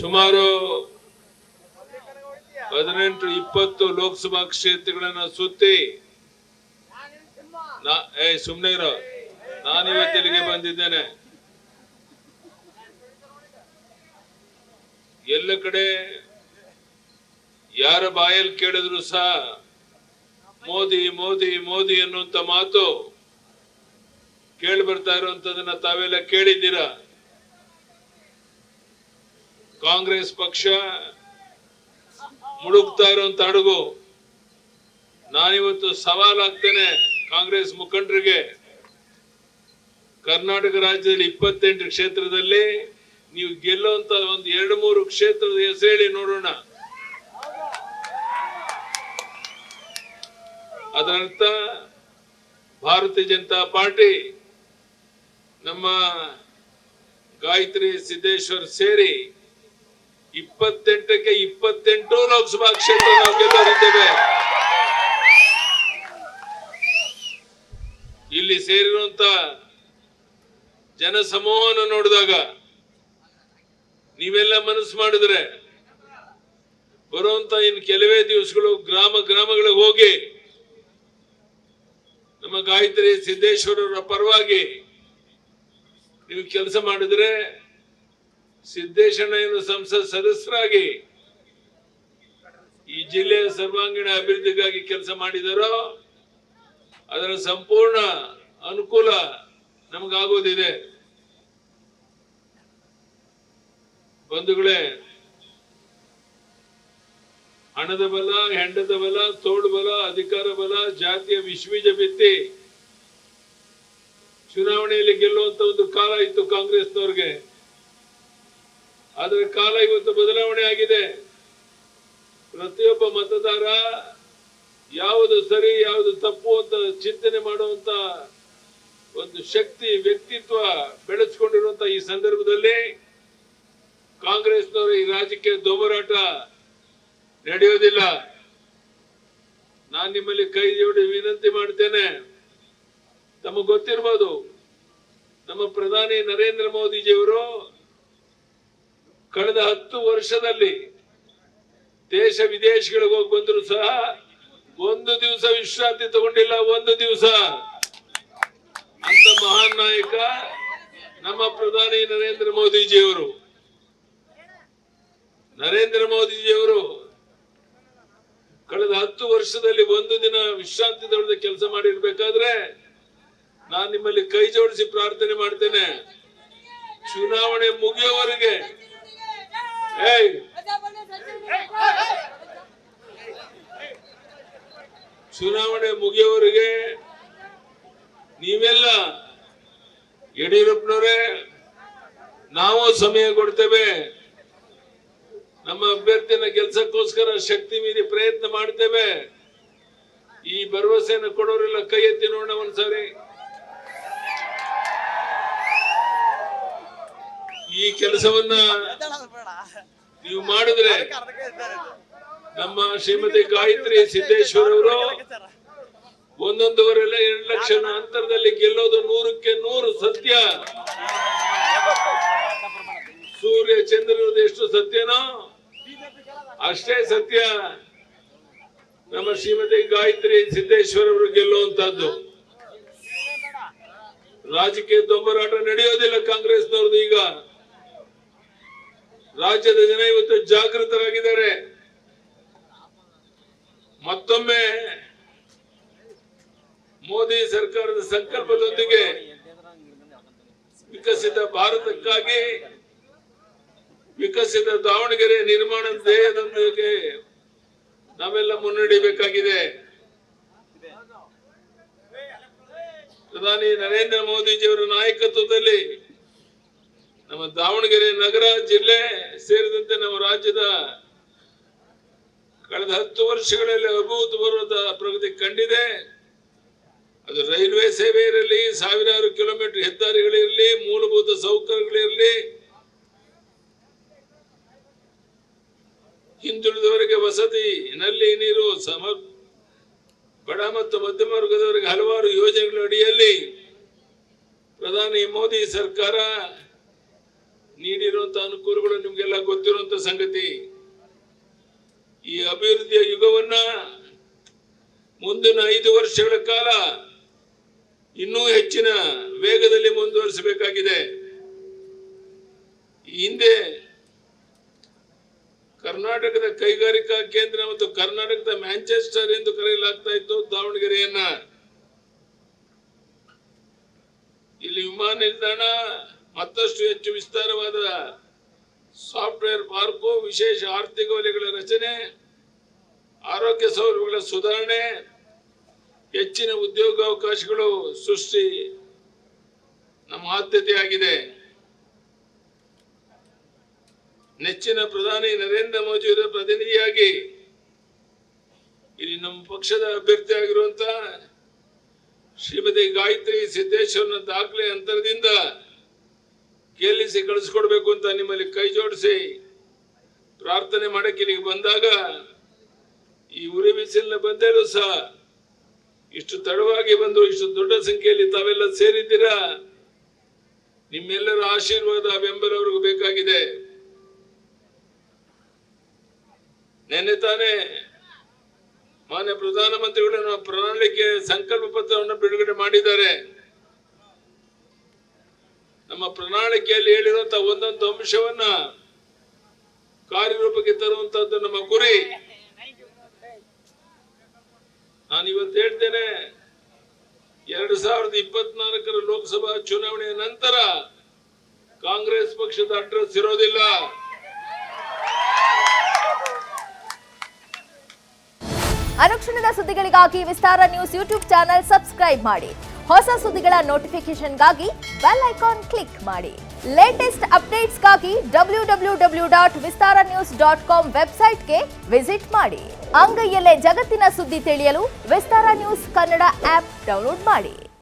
ಸುಮಾರು 18-20 ಲೋಕಸಭಾ ಕ್ಷೇತ್ರಗಳನ್ನ ಸುತ್ತಿ ಸುಮ್ನೆ ಇರೋ, ನಾನಿವತ್ತು ಇಲ್ಲಿಗೆ ಬಂದಿದ್ದೇನೆ. ಎಲ್ಲ ಕಡೆ ಯಾರ ಬಾಯಲ್ಲಿ ಕೇಳಿದ್ರು ಸಹ ಮೋದಿ ಮೋದಿ ಮೋದಿ ಅನ್ನುವಂತ ಮಾತು ಕೇಳಿ ಬರ್ತಾ ಇರುವಂತದನ್ನ ತಾವೆಲ್ಲ ಕೇಳಿದ್ದೀರಾ. ಕಾಂಗ್ರೆಸ್ ಪಕ್ಷ ಮುಳುಗ್ತಾ ಇರುವಂತ ಹಡಗು. ನಾನಿವತ್ತು ಸವಾಲಾಗ್ತೇನೆ ಕಾಂಗ್ರೆಸ್ ಮುಖಂಡರಿಗೆ. ಕರ್ನಾಟಕ ರಾಜ್ಯದಲ್ಲಿ 28 ಕ್ಷೇತ್ರದಲ್ಲಿ ನೀವು ಗೆಲ್ಲುವಂತ ಒಂದು 2-3 ಕ್ಷೇತ್ರದ ಹೆಸರು ಹೇಳಿ ನೋಡೋಣ. ಅದರರ್ಥ ಭಾರತೀಯ ಜನತಾ ಪಾರ್ಟಿ ನಮ್ಮ ಗಾಯತ್ರಿ ಸಿದ್ದೇಶ್ವರ್ ಸೇರಿ 28ಕ್ಕೆ 28 ಲೋಕಸಭಾ ಕ್ಷೇತ್ರ ನಾವು ಗೆಲ್ಲೋರಿದ್ದೇವೆ. ಇಲ್ಲಿ ಸೇರಿರುವಂತ ಜನಸಮೂಹವನ್ನು ನೋಡಿದಾಗ ನೀವೆಲ್ಲ ಮನಸ್ಸು ಮಾಡಿದ್ರೆ ಬರುವಂತ ಇನ್ನು ಕೆಲವೇ ದಿವಸಗಳು ಗ್ರಾಮಗಳಿಗೆ ಹೋಗಿ ನಮ್ಮ ಗಾಯತ್ರಿ ಸಿದ್ದೇಶ್ವರರ ಪರವಾಗಿ ನೀವು ಕೆಲಸ ಮಾಡಿದ್ರೆ, ಸಿದ್ದೇಶಣ್ಣಯ್ಯನ ಸಂಸತ್ ಸದಸ್ಯರಾಗಿ ಈ ಜಿಲ್ಲೆಯ ಸರ್ವಾಂಗೀಣ ಅಭಿವೃದ್ಧಿಗಾಗಿ ಕೆಲಸ ಮಾಡಿದರೋ ಅದರ ಸಂಪೂರ್ಣ ಅನುಕೂಲ ನಮಗಾಗೋದಿದೆ. ಬಂಧುಗಳೇ, ಹಣದ ಬಲ, ಹೆಂಡದ ಬಲ, ತೋಳು ಬಲ, ಅಧಿಕಾರ ಬಲ, ಜಾತಿಯ ವಿಶ್ವೀಜ ಬಿತ್ತಿ ಚುನಾವಣೆಯಲ್ಲಿ ಗೆಲ್ಲುವಂತ ಒಂದು ಕಾಲ ಇತ್ತು ಕಾಂಗ್ರೆಸ್ನವ್ರಿಗೆ. ಆದರೆ ಕಾಲ ಇವತ್ತು ಬದಲಾವಣೆ ಆಗಿದೆ. ಪ್ರತಿಯೊಬ್ಬ ಮತದಾರ ಯಾವುದು ಸರಿ ಯಾವುದು ತಪ್ಪು ಅಂತ ಚಿಂತನೆ ಮಾಡುವಂತ ಒಂದು ಶಕ್ತಿ, ವ್ಯಕ್ತಿತ್ವ ಬೆಳೆಸ್ಕೊಂಡಿರುವಂತ ಈ ಸಂದರ್ಭದಲ್ಲಿ ಕಾಂಗ್ರೆಸ್ನವರು ಈ ರಾಜ್ಯಕ್ಕೆ ದೊಂಬರಾಟ ನಡೆಯೋದಿಲ್ಲ. ನಾನು ನಿಮ್ಮಲ್ಲಿ ಕೈ ಜೋಡಿ ವಿನಂತಿ ಮಾಡ್ತೇನೆ. ತಮಗೆ ಗೊತ್ತಿರಬಹುದು, ನಮ್ಮ ಪ್ರಧಾನಿ ನರೇಂದ್ರ ಮೋದಿಜಿಯವರು ಕಳೆದ 10 ವರ್ಷದಲ್ಲಿ ದೇಶ ವಿದೇಶಗಳಿಗೆ ಹೋಗಿ ಬಂದ್ರು ಸಹ ಒಂದು ದಿವಸ ವಿಶ್ರಾಂತಿ ತಗೊಂಡಿಲ್ಲ. ಒಂದು ದಿವಸ. ಅಂತ ಮಹಾನ್ ನಾಯಕ ನಮ್ಮ ಪ್ರಧಾನಿ ನರೇಂದ್ರ ಮೋದಿಜಿಯವರು. ನರೇಂದ್ರ ಮೋದಿಜಿಯವರು ಕಳೆದ 10 ವರ್ಷದಲ್ಲಿ ಒಂದು ದಿನ ವಿಶ್ರಾಂತಿ ತಗೊಳ್ಳದೆ ಕೆಲಸ ಮಾಡಿರ್ಬೇಕಾದ್ರೆ ನಾನು ನಿಮ್ಮಲ್ಲಿ ಕೈ ಜೋಡಿಸಿ ಪ್ರಾರ್ಥನೆ ಮಾಡ್ತೇನೆ, ಚುನಾವಣೆ ಮುಗಿಯೋವರೆಗೆ ನೀವೆಲ್ಲ ಯಡಿಯೂರಪ್ಪನವರೇ, ನಾವು ಸಮಯ ಕೊಡ್ತೇವೆ, ನಮ್ಮ ಅಭ್ಯರ್ಥಿನ ಕೆಲಸಕ್ಕೋಸ್ಕರ ಶಕ್ತಿ ಮೀರಿ ಪ್ರಯತ್ನ ಮಾಡ್ತೇವೆ. ಈ ಭರವಸೆಯನ್ನು ಕೊಡೋರೆಲ್ಲ ಕೈ ಎತ್ತಿ ನೋಡೋಣ ಒಂದ್ಸಾರಿ. ಈ ಕೆಲಸವನ್ನ ನೀವು ಮಾಡಿದ್ರೆ ನಮ್ಮ ಶ್ರೀಮತಿ ಗಾಯತ್ರಿ ಸಿದ್ದೇಶ್ವರ್ ಅವರು 1.5-2 ಲಕ್ಷ ಅಂತರದಲ್ಲಿ ಗೆಲ್ಲೋದು 100ಕ್ಕೆ 100 ಸತ್ಯ. ಸೂರ್ಯ ಚಂದ್ರನದು ಎಷ್ಟು ಸತ್ಯನೋ ಅಷ್ಟೇ ಸತ್ಯ ನಮ್ಮ ಶ್ರೀಮತಿ ಗಾಯತ್ರಿ ಸಿದ್ದೇಶ್ವರ್ ಅವರು ಗೆಲ್ಲುವಂತದ್ದು. ರಾಜಕೀಯ ದೊಂಬರಾಟ ನಡೆಯೋದಿಲ್ಲ ಕಾಂಗ್ರೆಸ್ನವ್ರದ್ದು. ಈಗ ರಾಜ್ಯದ ಜನ ಇವತ್ತು ಜಾಗೃತರಾಗಿದ್ದಾರೆ. ಮತ್ತೊಮ್ಮೆ ಮೋದಿ ಸರ್ಕಾರದ ಸಂಕಲ್ಪದೊಂದಿಗೆ ವಿಕಸಿತ ಭಾರತಕ್ಕಾಗಿ ವಿಕಸಿತ ದಾವಣಗೆರೆ ನಿರ್ಮಾಣ ಧ್ಯೇಯದೊಂದಿಗೆ ನಾವೆಲ್ಲ ಮುನ್ನಡೆಯಬೇಕಾಗಿದೆ. ಪ್ರಧಾನಿ ನರೇಂದ್ರ ಮೋದಿಜಿಯವರ ನಾಯಕತ್ವದಲ್ಲಿ ನಮ್ಮ ದಾವಣಗೆರೆ ನಗರ, ಜಿಲ್ಲೆ ಸೇರಿದಂತೆ ನಮ್ಮ ರಾಜ್ಯದ ಕಳೆದ 10 ವರ್ಷಗಳಲ್ಲಿ ಅಭೂತಪೂರ್ವದ ಪ್ರಗತಿ ಕಂಡಿದೆ. ಅದು ರೈಲ್ವೆ ಸೇವೆ ಇರಲಿ, ಸಾವಿರಾರು ಕಿಲೋಮೀಟರ್ ಹೆದ್ದಾರಿಗಳಿರಲಿ, ಮೂಲಭೂತ ಸೌಕರ್ಯಗಳಿರಲಿ, ಹಿಂದುಳಿದವರಿಗೆ ವಸತಿ, ನಲ್ಲಿ ನೀರು, ಬಡ ಮತ್ತು ಮಧ್ಯಮ ವರ್ಗದವರಿಗೆ ಹಲವಾರು ಯೋಜನೆಗಳ ಅಡಿಯಲ್ಲಿ ಪ್ರಧಾನಿ ಮೋದಿ ಸರ್ಕಾರ ನೀಡಿರುವಂತಹ ಅನುಕೂಲಗಳು ನಿಮ್ಗೆಲ್ಲ ಗೊತ್ತಿರುವಂತ ಸಂಗತಿ. ಈ ಅಭಿವೃದ್ಧಿಯ ಯುಗವನ್ನ ಮುಂದಿನ 5 ವರ್ಷಗಳ ಕಾಲ ಇನ್ನೂ ಹೆಚ್ಚಿನ ವೇಗದಲ್ಲಿ ಮುಂದುವರಿಸಬೇಕಾಗಿದೆ. ಹಿಂದೆ ಕರ್ನಾಟಕದ ಕೈಗಾರಿಕಾ ಕೇಂದ್ರ ಮತ್ತು ಕರ್ನಾಟಕದ ಮ್ಯಾಂಚೆಸ್ಟರ್ ಎಂದು ಕರೆಯಲಾಗ್ತಾ ಇತ್ತು ದಾವಣಗೆರೆಯನ್ನ. ಇಲ್ಲಿ ವಿಮಾನ ನಿಲ್ದಾಣ, ಮತ್ತಷ್ಟು ಹೆಚ್ಚು ವಿಸ್ತಾರವಾದ ಸಾಫ್ಟ್ವೇರ್ ಪಾರ್ಕು, ವಿಶೇಷ ಆರ್ಥಿಕ ವಲಯಗಳ ರಚನೆ, ಆರೋಗ್ಯ ಸೌಲಭ್ಯಗಳ ಸುಧಾರಣೆ, ಹೆಚ್ಚಿನ ಉದ್ಯೋಗಾವಕಾಶಗಳು ಸೃಷ್ಟಿ ನಮ್ಮ ಆದ್ಯತೆಯಾಗಿದೆ. ನೆಚ್ಚಿನ ಪ್ರಧಾನಿ ನರೇಂದ್ರ ಮೋದಿಯವರ ಪ್ರತಿನಿಧಿಯಾಗಿ ಇಲ್ಲಿ ನಮ್ಮ ಪಕ್ಷದ ಅಭ್ಯರ್ಥಿ ಆಗಿರುವಂತ ಶ್ರೀಮತಿ ಗಾಯತ್ರಿ ಸಿದ್ದೇಶ್ವರನ ದಾಖಲೆ ಅಂತರದಿಂದ ಗೆಲ್ಲಿಸಿ ಕಳಿಸ್ಕೊಡ್ಬೇಕು ಅಂತ ನಿಮ್ಮಲ್ಲಿ ಕೈ ಜೋಡಿಸಿ ಪ್ರಾರ್ಥನೆ ಮಾಡಕ್ಕೆ ಇಲ್ಲಿಗೆ ಬಂದಾಗ ಈ ಉರಿ ಬಿಸಿಲಿನ ಬಂದೇಲೂ ಸಹ ಇಷ್ಟು ತಡವಾಗಿ ಬಂದು ಇಷ್ಟು ದೊಡ್ಡ ಸಂಖ್ಯೆಯಲ್ಲಿ ತಾವೆಲ್ಲ ಸೇರಿದ್ದೀರಾ. ನಿಮ್ಮೆಲ್ಲರ ಆಶೀರ್ವಾದ ಬೆಂಬಲ ಅವ್ರಿಗೂ ಬೇಕಾಗಿದೆ. ನೆನ್ನೆ ತಾನೇ ಮಾನ್ಯ ಪ್ರಧಾನಮಂತ್ರಿಗಳು ಪ್ರಣಾಳಿಕೆ ಸಂಕಲ್ಪ ಪತ್ರವನ್ನು ಬಿಡುಗಡೆ ಮಾಡಿದ್ದಾರೆ. ನಮ್ಮ ಪ್ರಣಾಳಿಕೆಯಲ್ಲಿ ಹೇಳಿರುವಂತಹ ಒಂದೊಂದು ಅಂಶವನ್ನ ಕಾರ್ಯರೂಪಕ್ಕೆ ತರುವಂತದ್ದು ನಮ್ಮ ಗುರಿ. ನಾನು ಇವತ್ತು ಹೇಳ್ತೇನೆ, 2024 ಲೋಕಸಭಾ ಚುನಾವಣೆಯ ನಂತರ ಕಾಂಗ್ರೆಸ್ ಪಕ್ಷದ ಅಡ್ರೆಸ್ ಇರೋದಿಲ್ಲ. ಅನುಕ್ಷಣದ ಸುದ್ದಿಗಳಿಗಾಗಿ ವಿಸ್ತಾರ ನ್ಯೂಸ್ ಯೂಟ್ಯೂಬ್ ಚಾನೆಲ್ ಸಬ್ಸ್ಕ್ರೈಬ್ ಮಾಡಿ. ಹೊಸ ಸುದ್ದಿಗಳ ನೋಟಿಫಿಕೇಶನ್ಗಾಗಿ ಬೆಲ್ ಐಕಾನ್ ಕ್ಲಿಕ್ ಮಾಡಿ. ಲೇಟೆಸ್ಟ್ ಅಪ್ಡೇಟ್ಸ್ಗಾಗಿ www.vistaranews.com ವೆಬ್ಸೈಟ್ಗೆ ವಿಸಿಟ್ ಮಾಡಿ. ಅಂಗೈಯಲ್ಲೇ ಜಗತ್ತಿನ ಸುದ್ದಿ ತಿಳಿಯಲು ವಿಸ್ತಾರ ನ್ಯೂಸ್ ಕನ್ನಡ ಆಪ್ ಡೌನ್ಲೋಡ್ ಮಾಡಿ.